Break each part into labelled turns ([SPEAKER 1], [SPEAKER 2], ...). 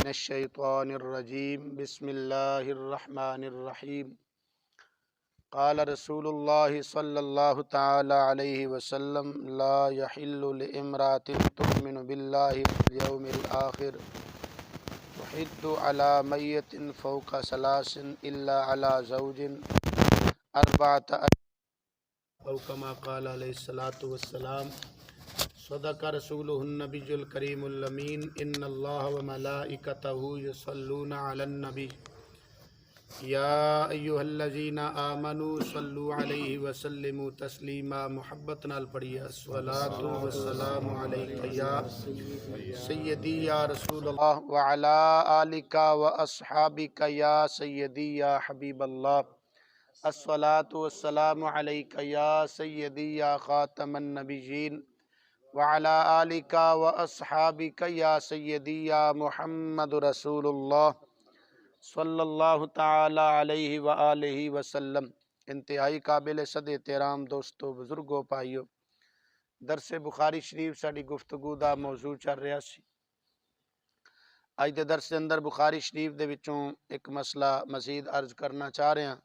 [SPEAKER 1] من الشیطان الرجیم بسم اللہ الرحمن الرحیم قال رسول اللہ صلی اللہ تعالی علیہ وسلم لا يحل لامرأة تؤمن باللہ والیوم الآخر تحد على میت فوق ثلاث الا على زوج اربعة او کما قال علیہ الصلاۃ والسلام صدق رسولہ النبی الکریم الامین ان اللہ وملائکتہ یصلون علی النبی یا ایہا الذین آمنوا صلوا علیہ وسلموا تسلیما محبت نال پڑھیے الصلاۃ والسلام علیک یا سیدی یا رسول اللہ وعلی آلک واصحابک یا سیدی یا حبیب اللہ الصلاۃ والسلام علیک یا سیدی یا خاتم النبیین وعلی آلک واصحابک یا سیدی یا محمد رسول اللہ صلی اللہ تعالی علیہ وآلہ وسلم۔ انتہائی قابل صد احترام دوستو بزرگو پائیو، درس بخاری شریف ساڑی گفتگو دا موضوع چل رہا سی۔ اج دے درس دے اندر بخاری شریف دے وچوں ایک مسئلہ مزید عرض کرنا چاہ رہے ہیں۔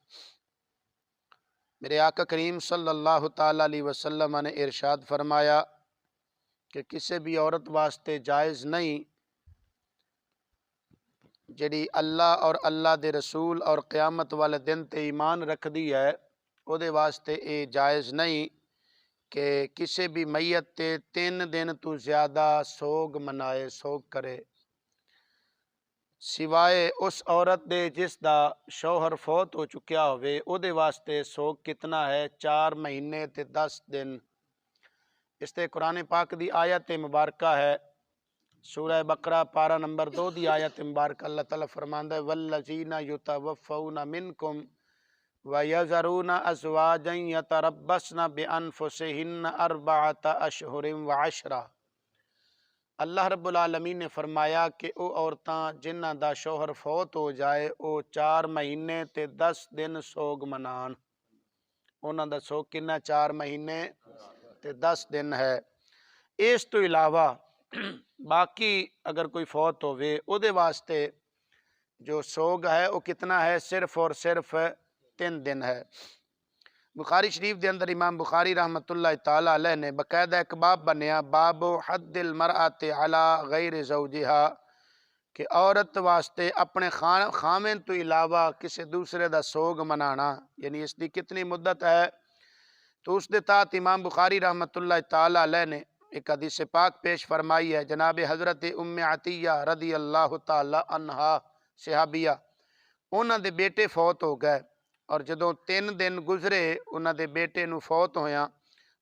[SPEAKER 1] میرے آقا کریم صلی اللہ تعالی علیہ وسلم نے ارشاد فرمایا کہ کسی بھی عورت واسطے جائز نہیں جڑی اللہ اور اللہ دے رسول اور قیامت والے دن تے ایمان رکھ دی ہے، او دے واسطے اے جائز نہیں کہ کسی بھی میت تے 3 دن تو زیادہ سوگ منائے، سوگ کرے، سوائے اس عورت دے جس دا شوہر فوت ہو چکیا ہوئے، او دے واسطے سوگ کتنا ہے؟ 4 مہینے تے 10 دن۔ اس تے قرآن پاک دی آیت مبارکہ ہے، سورہ بقرہ پارہ نمبر 2 دی آیت مبارکہ، اللہ تعالیٰ فرماندا ہے والذین یتوفون منکم ویذرون ازواجا یتربصن بانفسہن 4 اشہر و10۔ اللہ رب العالمین نے فرمایا کہ او عورتاں جنہاں دا شوہر فوت ہو جائے او 4 مہینے تے 10 دن سوگ منان۔ انہاں دا سوگ کنا؟ 4 مہینے تے 10 دن ہے۔ اس تو علاوہ باقی اگر کوئی فوت ہوئے او دے واسطے جو سوگ ہے وہ کتنا ہے؟ صرف اور صرف 3 دن ہے۔ بخاری شریف دے اندر امام بخاری رحمۃ اللہ تعالی علیہ نے باقاعدہ ایک باب بنیا، باب حد المرأۃ علی غیر زوجہا، کہ عورت واسطے اپنے خامن تو علاوہ کسی دوسرے دا سوگ منانا، یعنی اس دی کتنی مدت ہے؟ تو اس دے تحت امام بخاری رحمۃ اللہ تعالی علیہ نے ایک حدیث پاک پیش فرمائی ہے، جناب حضرت ام عطیہ رضی اللہ تعالی عنہا صحابیہ، انہاں دے بیٹے فوت ہو گئے، اور جدوں 3 دن گزرے انہاں دے بیٹے نو فوت ہویا،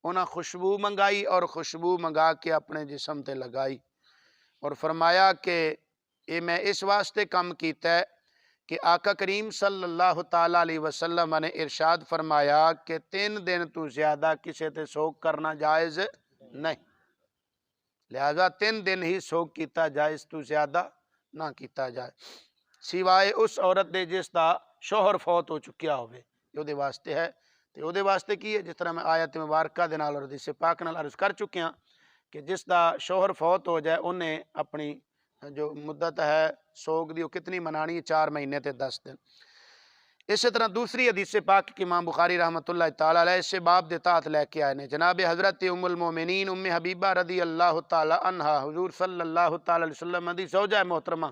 [SPEAKER 1] انہاں خوشبو منگائی اور خوشبو منگا کے اپنے جسم تے لگائی، اور فرمایا کہ یہ میں اس واسطے کم کیتا ہے کہ آقا کریم صلی اللہ تعالی علیہ وسلم نے ارشاد فرمایا کہ 3 دن تو زیادہ کسی تے سوگ کرنا جائز نہیں، لہذا 3 دن ہی سوگ کیتا جائز، تو زیادہ نہ کیتا جائے، سوائے اس عورت دے جس دا شوہر فوت ہو چکیا ہوئے، یہ دے واسطے ہے۔ تو دے واسطے کی ہے؟ جس طرح میں آیت مبارکہ دے نال اور حدیث پاک نال عرض کر چکے ہیں کہ جس دا شوہر فوت ہو جائے انہیں اپنی جو مدت ہے سوگ دی وہ کتنی منانی ہے؟ 4 مہینے تے 10 دن۔ اسی طرح دوسری حدیث پاک کی امام بخاری رحمۃ اللہ تعالی علیہ سے باب دے تحت لے کے آئے نے، جناب حضرت ام المومنین ام حبیبہ رضی اللہ تعالی عنہا، حضور صلی اللہ تعالی علیہ وسلم دی زوجہ محترمہ،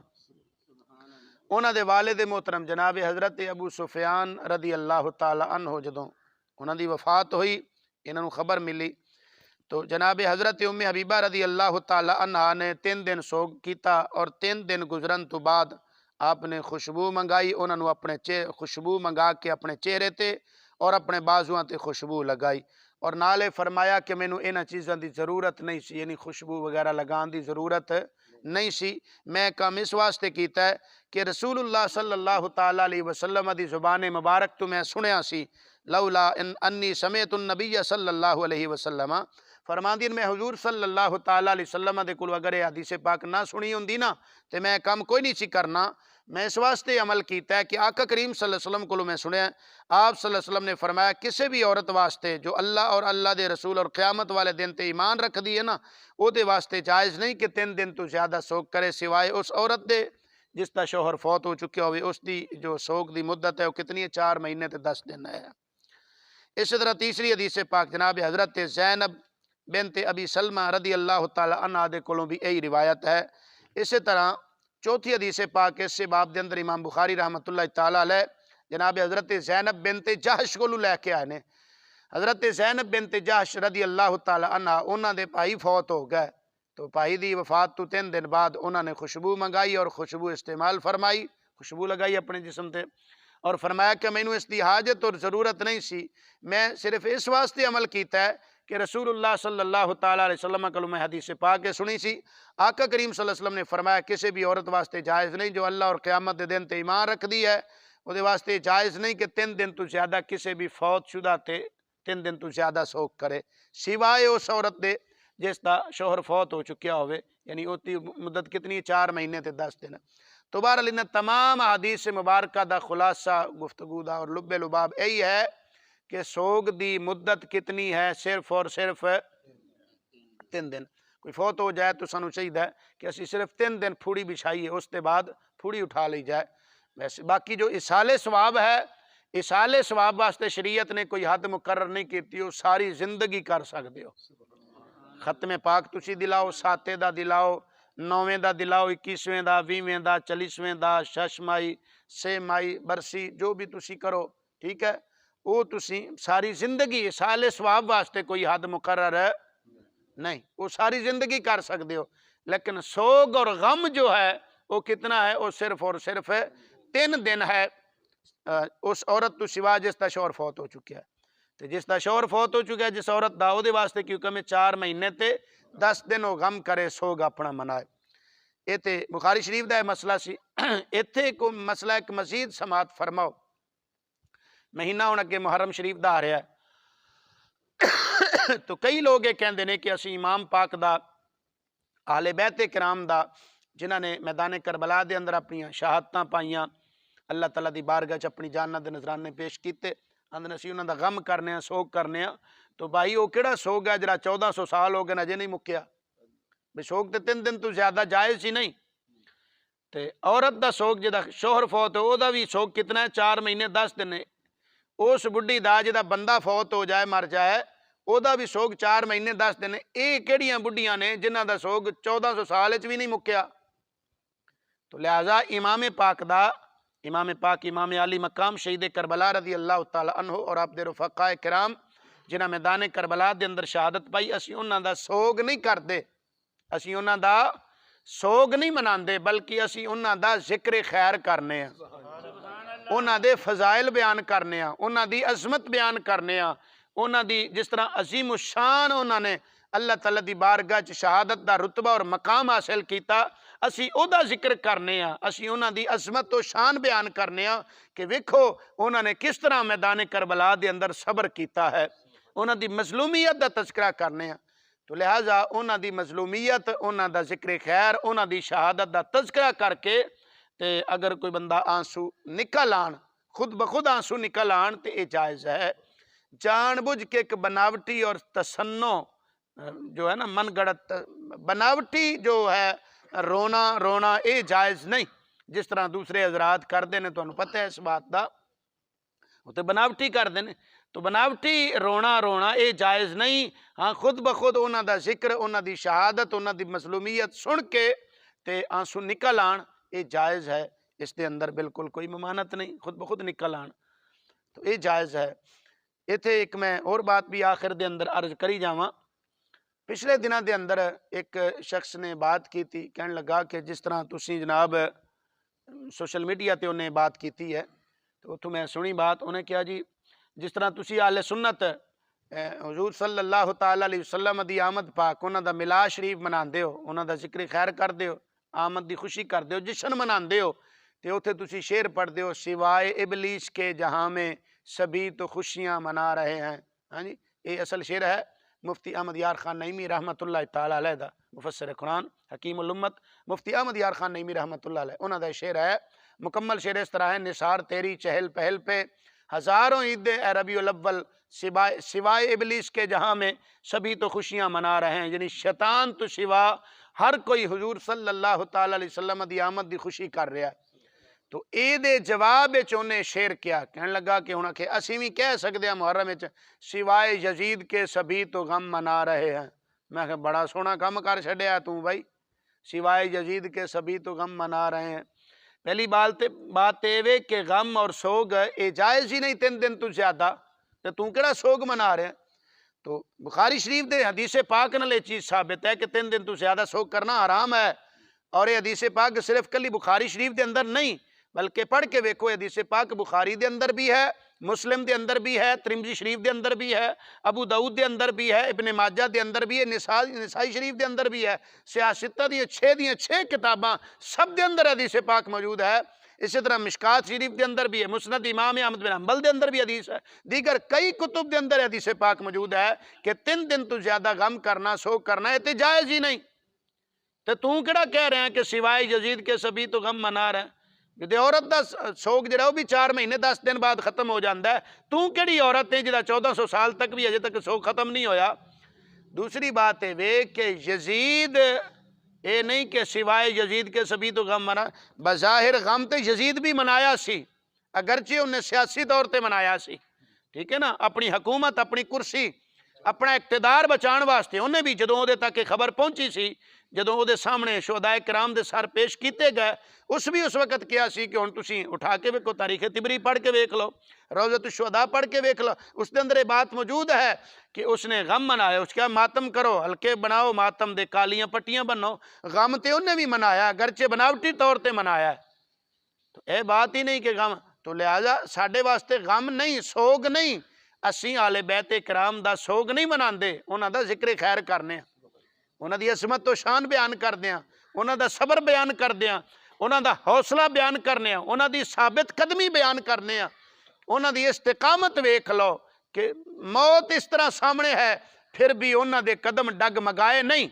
[SPEAKER 1] انہاں دے والد محترم جناب حضرت ابو سفیان رضی اللہ تعالی عنہ، جدوں انہاں دی وفات ہوئی، انہاں نو خبر ملی، تو جناب حضرت ام حبیبہ رضی اللہ تعالی عنہ نے 3 دن سوگ کیتا، اور 3 دن گزرن تو بعد آپ نے خوشبو منگائی، انہوں نے اپنے خوشبو منگا کے اپنے چہرے تے اور اپنے بازوان تے خوشبو لگائی، اور نالے فرمایا کہ میں نو انہاں چیزاں دی ضرورت نہیں سی، یعنی خوشبو وغیرہ لگان دی ضرورت نہیں سی، میں کام اس واسطے کیتا ہے کہ رسول اللہ صلی اللہ تعالی علیہ وسلم دی زبان مبارک تو میں سنیا سی، لولا انی سمعت النبی صلی اللہ علیہ وسلم، فرماندین میں حضور صلی اللہ تعالی علیہ وسلم دے کول اگر یہ حدیث پاک نہ سنی ہوندی نا تے میں کام کوئی نہیں سی کرنا۔ میں اس واسطے عمل کیتا ہے کہ آقا کریم صلی اللہ علیہ وسلم کو میں سنیا، آپ صلی اللہ علیہ وسلم نے فرمایا کسی بھی عورت واسطے جو اللہ اور اللہ دے رسول اور قیامت والے دن تے ایمان رکھ دی ہے نا، او دے واسطے جائز نہیں کہ 3 دن تو زیادہ سوگ کرے، سوائے اس عورت دے جس کا شوہر فوت ہو چکا ہوئے اس دی جو سوگ دی مدت ہے وہ کتنی ہے؟ 4 مہینے تے 10 دن ہے۔ اسی طرح تیسری حدیث پاک جناب حضرت زینب بنت ابی سلمہ رضی اللہ تعالی عنہ دے کولوں بھی یہی روایت ہے۔ اسی طرح چوتھی حدیث پاک اس سے باب دے اندر امام بخاری رحمۃ اللہ تعالی علیہ جناب حضرت زینب بنت جہش کولوں لے کے آئے نے۔ حضرت زینب بنت جہش رضی اللہ تعالی عنہ انہاں دے بھائی فوت ہو گئے، تو بھائی دی وفات تو 3 دن بعد انہوں نے خوشبو منگائی اور خوشبو استعمال فرمائی، خوشبو لگائی اپنے جسم تے، اور فرمایا کہ میں اس دی حاجت اور ضرورت نہیں سی، میں صرف اس واسطے عمل کیتا ہے کہ رسول اللہ صلی اللہ تعالیٰ علیہ وسلم کلو میں حدیث پاک سنی سی، آقا کریم صلی اللہ علیہ وسلم نے فرمایا کسی بھی عورت واسطے جائز نہیں جو اللہ اور قیامت دے دن تے ایمان رکھ دی ہے، وہ دے واسطے جائز نہیں کہ 3 دن تو زیادہ کسی بھی فوت شدہ تے 3 دن تو زیادہ سوگ کرے، سوائے اس عورت دے جس دا شوہر فوت ہو چکیا ہوئے، یعنی اوتی مدت کتنی 4 مہینے تے 10 دن۔ تو بہرحال ان تمام حدیث مبارکہ دا خلاصہ گفتگو دا اور لب لباب یہی ہے کہ سوگ دی مدت کتنی ہے؟ صرف اور صرف 3 دن۔ کوئی فوت ہو جائے تو سانو چاہیے کہ اسی صرف 3 دن پھوڑی بچھائیے، اس کے بعد پھوڑی اٹھا لی جائے۔ ویسے باقی جو اصال ثواب ہے، اصال ثواب واسطے شریعت نے کوئی حد مقرر نہیں کیتی، ہو ساری زندگی کر سکتے ہو۔ ختم پاک تسی دلاؤ، 7 دا دلاؤ، 9 دا دلاؤ، 21 دا، 20 دا، 40 دا، 6 مائی، 6 مائی برسی جو بھی تسی کرو، ٹھیک ہے، وہ تسی ساری زندگی اصال ثواب واسطے کوئی حد مقرر ہے نہیں، وہ ساری زندگی کر سکتے ہو۔ لیکن سوگ اور غم جو ہے وہ کتنا ہے؟ وہ صرف اور صرف 3 دن ہے اس عورت تو سوا جس کا شوہر فوت ہو چکا ہے۔ تو جس کا شوہر فوت ہو چکا ہے جس عورت دا دے واسطے کیوں کہ 4 مہینے تے 10 دن وہ غم کرے، سوگ اپنا منائے۔ یہ تے بخاری شریف دا مسئلہ سی۔ ایتھے کو مسئلہ ایک مزید سماعت فرماؤ، مہینہ ہن اگے محرم شریف دا آ رہا ہے، تو کئی لوگ یہ کہندے نے کہ اسی امام پاک دا اہل بیت کرام دا جنہاں نے میدان کربلا دے اندر اپنی شہادتاں پائیاں، اللہ تعالیٰ دی بارگاہ چ اپنی جاناں دے نذرانے پیش کیتے، اندر اسی انہاں دا غم کرنے ہیں، سوگ کرنے ہیں۔ تو بھائی وہ کیڑا سوگ ہے جڑا 1400 سال ہو گئے اجے نہیں مکیا؟ بے سوگ تے 3 دن تو زیادہ جائز ہی نہیں۔ تے عورت دا سوگ جدا شوہر فوت ہو دا بھی سوگ کتنا ہے؟ 4 مہینے 10 دن۔ اس بڈھی دا جدا بندہ فوت ہو جائے، مر جائے، او دا بھی سوگ 4 مہینے 10 دن۔ اے کیڑیاں بڈھیاں نے جنہاں دا سوگ 1400 سال وچ بھی نہیں مکیا؟ تو لہذا امام پاک امام علی مقام شہید کربلا رضی اللہ تعالی عنہ اور آپ دے رفقاء کرام جنہاں میدان کربلا دے اندر شہادت پائی، اسی انہاں دا سوگ نہیں کردے، اسی انہاں دا سوگ نہیں مناندے، بلکہ اسی انہاں دا ذکر خیر کرنے ہیں، انہاں دے فضائل بیان کرنے ہیں، انہاں دی عظمت بیان کرنے ہیں، انہاں دی جس طرح عظیم الشان انہاں نے اللہ تعالیٰ دی بارگاہ چ شہادت دا رتبہ اور مقام حاصل کیتا، اسی او دا ذکر کرنے ہیں، اسی انہاں دی عظمت و شان بیان کرنے ہیں کہ ویکھو انہاں نے کس طرح میدان کربلا دے اندر صبر کیتا ہے، انہاں دی مظلومیت دا تذکرہ کرنے ہیں۔ تو لہٰذا انہاں دی مظلومیت، انہاں دا ذکر خیر، انہاں دی شہادت دا تذکرہ کر کے تے اگر کوئی بندہ آنسو نکل آن، خود بخود آنسو نکل آن، تے یہ جائز ہے۔ جان بوجھ کے ایک بناوٹی اور تصنع جو ہے نا من گڑت بناوٹی جو ہے رونا اے جائز نہیں، جس طرح دوسرے حضرات کر دینے، تو انہوں پتہ ہے اس بات دا، وہ تو بناوٹی کر دینے، تو بناوٹی رونا اے جائز نہیں۔ ہاں خود بخود انہاں دا ذکر، انہاں دی شہادت، انہاں دی مظلومیت سن کے تے آنسو نکل آن، اے جائز ہے، اس دے اندر بالکل کوئی ممانت نہیں، خود بخود نکل آن، تو اے جائز ہے۔ ایتھے ایک میں اور بات بھی آخر دے اندر عرض کری جاواں، پچھلے دنوں دے اندر ایک شخص نے بات کی تھی، کہنے لگا کہ جس طرح تسی جناب سوشل میڈیا تے انہیں بات کیتی ہے، تو اتھوں میں سنی بات، انہیں کیا جی جس طرح تسی اہل سنت حضور صلی اللہ تعالیٰ علیہ وسلم دی آمد پاک انہاں دا میلاد شریف مناندے ہو، انہاں دا ذکر خیر کردے ہو، آمد دی خوشی کردے ہو، جشن مناندے ہو، تے اتھے تسی شعر پڑھ دے ہو، سوائے ابلیس کے جہاں میں سبھی تو خوشیاں منا رہے ہیں۔ ہاں جی، یہ اصل شعر ہے مفتی احمد یار خان نعیمی رحمۃ اللہ تعالیٰ علیہ دا، مفسر قرآن حکیم الامت مفتی احمد یار خان نعیمی رحمۃ اللہ علیہ، انہاں دا شعر ہے، مکمل شعر اس طرح ہے، نثار تیری چہل پہل پہ ہزاروں عیدیں اے ربیع الاول، سوائے ابلیس کے جہاں میں سبھی تو خوشیاں منا رہے ہیں، یعنی شیطان تو سوا ہر کوئی حضور صلی اللہ تعالی علیہ وسلم دی آمد دی خوشی کر رہا ہے۔ تو اے دے جواب انہیں شعر کیا کہنے لگا کہ ہوں کہ اسی بھی کہہ سکتے ہیں محرم سوائے یزید کے سبھی تو غم منا رہے ہیں۔ میں کہ بڑا سونا کم کر چھڑیا تو بھائی، سوائے یزید کے سبھی تو غم منا رہے ہیں۔ پہلی بات یہ کہ غم اور سوگ اے جائز ہی نہیں 3 دن تو زیادہ، تو کیڑا سوگ منا رہے ہیں؟ تو بخاری شریف دے حدیث پاک نال یہ چیز ثابت ہے کہ 3 دن تو زیادہ سوگ کرنا حرام ہے۔ اور یہ حدیث پاک صرف کلی بخاری شریف دے اندر نہیں بلکہ پڑھ کے ویکھو، حدیث پاک بخاری دے اندر بھی ہے، مسلم دے اندر بھی ہے، ترمذی شریف دے اندر بھی ہے، ابو داؤد دے اندر بھی ہے، ابن ماجہ دے اندر بھی ہے، نسائی شریف دے اندر بھی ہے، سیاستہ دی 6 کتاباں سب دے اندر حدیث پاک موجود ہے۔ اسی طرح مشکات شریف دے اندر بھی ہے، مسند امام احمد بن حنبل دے اندر بھی حدیث ہے، دیگر کئی کتب دے اندر حدیث پاک موجود ہے کہ 3 دن تو زیادہ غم کرنا، سوگ کرنا ہے تے جائز ہی نہیں۔ تو کیڑا کہہ رہے ہیں کہ سوائے یزید کے سبھی تو غم منا رہے ہیں؟ کہ عورت دا سوگ جڑا وہ بھی 4 مہینے 10 دن بعد ختم ہو جاندہ ہے، تو کیڑی عورت ہے جڑا 1400 سال تک بھی اجے تک سوگ ختم نہیں ہویا؟ دوسری بات ہے کہ یزید اے نہیں کہ سوائے یزید کے سبھی تو غم منا، بظاہر غم تے یزید بھی منایا سی، اگرچہ انہیں سیاسی طور تے منایا سی، ٹھیک ہے نا، اپنی حکومت، اپنی کرسی، اپنا اقتدار بچان واسطے انہیں بھی جدوں وہ تک خبر پہنچی سی، جدوں وہ سامنے شہداء کرام دے سر پیش کیتے گئے، اس وقت کیا سی کہ ہن تسی اٹھا کے ویکھو، تاریخ طبری پڑھ کے ویکھ لو، روضۃ الشہداء پڑھ کے ویکھ لو، اس دے اندر یہ بات موجود ہے کہ اس نے غم منایا، اس کا ماتم کرو، ہلکے بناؤ ماتم دے، کالیاں پٹیاں بنو، غم تے انہیں بھی منایا، اگرچہ بناوٹی طور تے منایا ہے۔ تو اے بات ہی نہیں کہ غم، تو لہذا ساڈے واسطے غم نہیں، سوگ نہیں، اسی آل بیت کرام دا سوگ نہیں مناندے، انہاں دا ذکر خیر کرنے ہیں، انہاں دی عظمت و شان بیان کردے ہیں، انہاں دا صبر بیان کردے ہیں، انہاں دا حوصلہ بیان کرنے ہیں، انہاں دی ثابت قدمی بیان کرنے ہیں، انہاں دی استقامت ویکھ لو کہ موت اس طرح سامنے ہے پھر بھی انہاں دے قدم ڈگمگائے نہیں،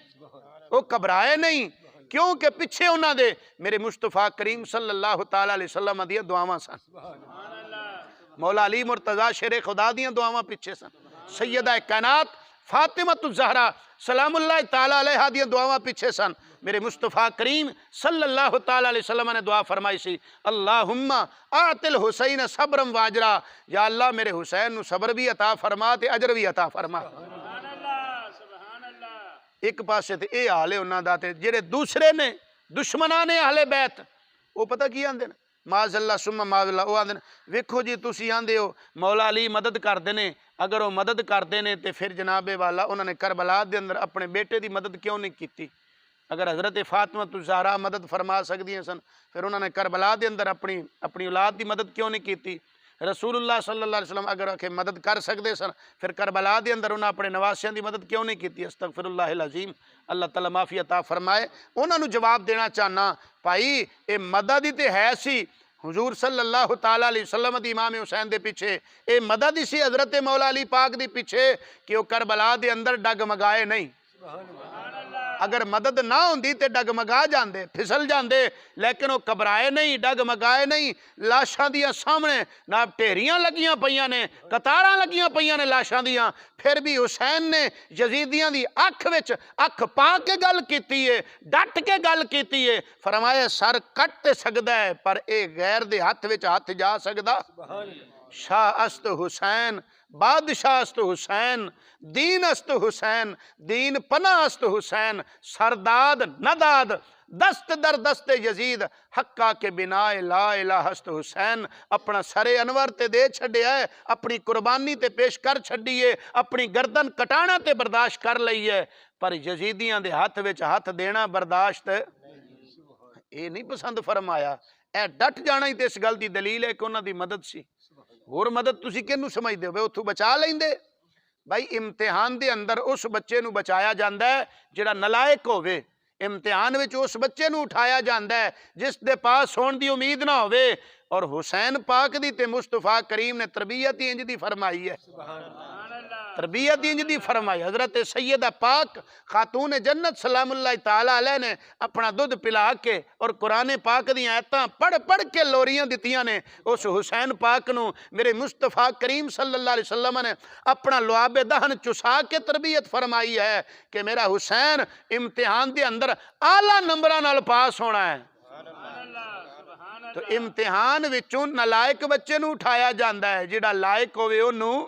[SPEAKER 1] وہ گھبرائے نہیں، کیونکہ پیچھے انہاں دے میرے مصطفیٰ کریم صلی اللہ تعالی علیہ وسلم دیاں دعاواں سن، مولا علی مرتضی شیر خدا دیاں دعاواں پیچھے سن، سیدہ کائنات فاطمہ الزہرا سلام اللہ تعالی علیہ دیاں دعاواں پیچھے سن، میرے مصطفیٰ کریم صلی اللہ تعالی علیہ وسلم نے دعا فرمائی سی، اللہم آت الحسین صبرم واجرا، یا اللہ میرے حسین نو صبر بھی عطا فرما تے اجر بھی عطا فرما۔ ایک پاسے تے اے حال ہے انہاں دا، تے جڑے دوسرے نے دشمنان اہل بیت وہ پتہ کی آندے نا، معاذ اللہ ثم معاذ اللہ، وہ آندے ویکھو جی تسی آندے ہو مولا علی مدد کر دینے، اگر وہ مدد کر دینے تے پھر جناب والا انہوں نے کربلا دے اندر اپنے بیٹے دی مدد کیوں نہیں کیتی؟ اگر حضرت فاطمہ الزہرا مدد فرما سکتی ہیں سن پھر انہوں نے کربلا دے اندر اپنی اولاد دی مدد کیوں نہیں کیتی؟ رسول اللہ صلی اللہ علیہ وسلم اگر مدد کر سکتے سن پھر کربلا دے اندر انہوں نے اپنے نواسیاں دی مدد کیوں نہیں کیتی؟ استغفر اللہ العظیم، اللہ تعالیٰ معافی عطا فرمائے۔ انہوں نے جواب دینا چاہنا بھائی اے مدد ہی تے ہے سی حضور صلی اللہ تعالیٰ علیہ وسلم دی امام حسین دے پیچھے، اے مدد ہی سی حضرت مولا علی پاک دی پیچھے کہ وہ کربلا دے اندر ڈگمگائے نہیں۔ اگر مدد نہ ہوندی تے ڈگمگا جاندے، پھسل جاندے، لیکن وہ گھبرائے نہیں، ڈگمگائے نہیں، لاشاں دیاں سامنے نہ ٹھیریاں لگیاں پیاں نے، قطاراں لگیاں پیاں نے لاشاں دیاں، پھر بھی حسین نے یزیدیاں دی اکھ وچ اکھ پا کے گل کیتی ہے، ڈٹ کے گل کیتی ہے، فرمایا سر کٹ تے سکدا ہے پر اے غیر دے ہاتھ وچ ہاتھ جا سکدا؟ شاہ است حسین، بادشاہ است حسین، دین است حسین، دین پناہ است حسین، سرداد نداد دست در دست یزید، حقا کے بنا لا الہ است حسین، اپنا سر انور تے دے چھڑے ہے، اپنی قربانی تے پیش کر چھڑیے، اپنی گردن کٹانا تے برداشت کر لئیے، پر یزیدیاں دے ہاتھ وچ ہاتھ دینا برداشت اے نہیں پسند فرمایا۔ اے ڈٹ جانا ہی تے اس گل دی دلیل ہے کہ انہاں دی مدد سی، اور مدد تسی کینوں سمجھ دے ہو اتھو بچا لیندے؟ بھائی امتحان دے اندر اس بچے نو بچایا جاندہ ہے جڑا نلائق ہوئے، امتحان وچ اس بچے نو اٹھایا جاندہ ہے جس دے پاس ہون دی امید نہ ہوئے، اور حسین پاک دی تے مصطفیٰ کریم نے تربیت ہی انج دی فرمائی ہے، تربیت انج دی فرمائی۔ حضرت سیدہ پاک خاتون جنت سلام اللہ تعالیٰ علیہ نے اپنا دودھ پلا کے اور قرآن پاک دی آیتاں پڑھ پڑھ کے لوریاں دتیاں نے اس حسین پاک نو میرے مصطفیٰ کریم صلی اللہ علیہ وسلم نے اپنا لعاب دہن چسا کے تربیت فرمائی ہے کہ میرا حسین امتحان دے اندر اعلیٰ نمبران نال پاس ہونا ہے۔ تو امتحان وچوں نالائق بچے نو اٹھایا جاندہ ہے، جڑا لائق ہوئے انہوں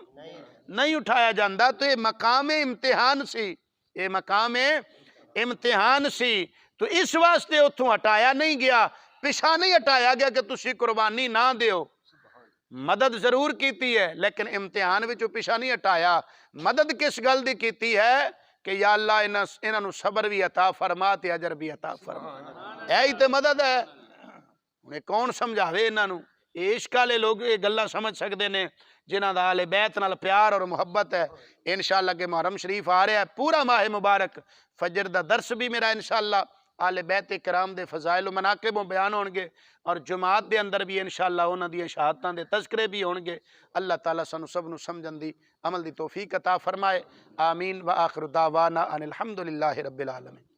[SPEAKER 1] نہیں اٹھایا جاندہ۔ تو یہ مقام امتحان سی، یہ مقام امتحان سی، تو اس واسطے اتھوں ہٹایا نہیں گیا، پیچھا نہیں ہٹایا گیا کہ تسی قربانی نہ دیو۔ مدد ضرور کیتی ہے لیکن امتحان وچوں پیچھا نہیں ہٹایا۔ مدد کس گل دی کیتی ہے کہ یا اللہ انہاں نو صبر بھی عطا فرما تے اجر بھی عطا فرما، یہی تے مدد ہے۔ انہیں کون سمجھاوے انہاں نو؟ عشق والے لوگ یہ گلاں سمجھ سکتے نے جنہاں دا اہل بیت نال پیار اور محبت ہے۔ انشاءاللہ کہ محرم شریف آ رہا ہے، پورا ماہ مبارک، فجر دا درس بھی میرا انشاءاللہ اہل بیت کرام دے فضائل و مناقب و بیان ہونگے، اور جماعت دے اندر بھی انشاءاللہ انہاں دی شہادتاں دے تذکرے بھی ہونگے۔ اللہ تعالیٰ سانو سب نو سمجھن دی عمل دی توفیق عطا فرمائے۔ آمین و آخر دعوانا ان الحمدللہ رب العالمین۔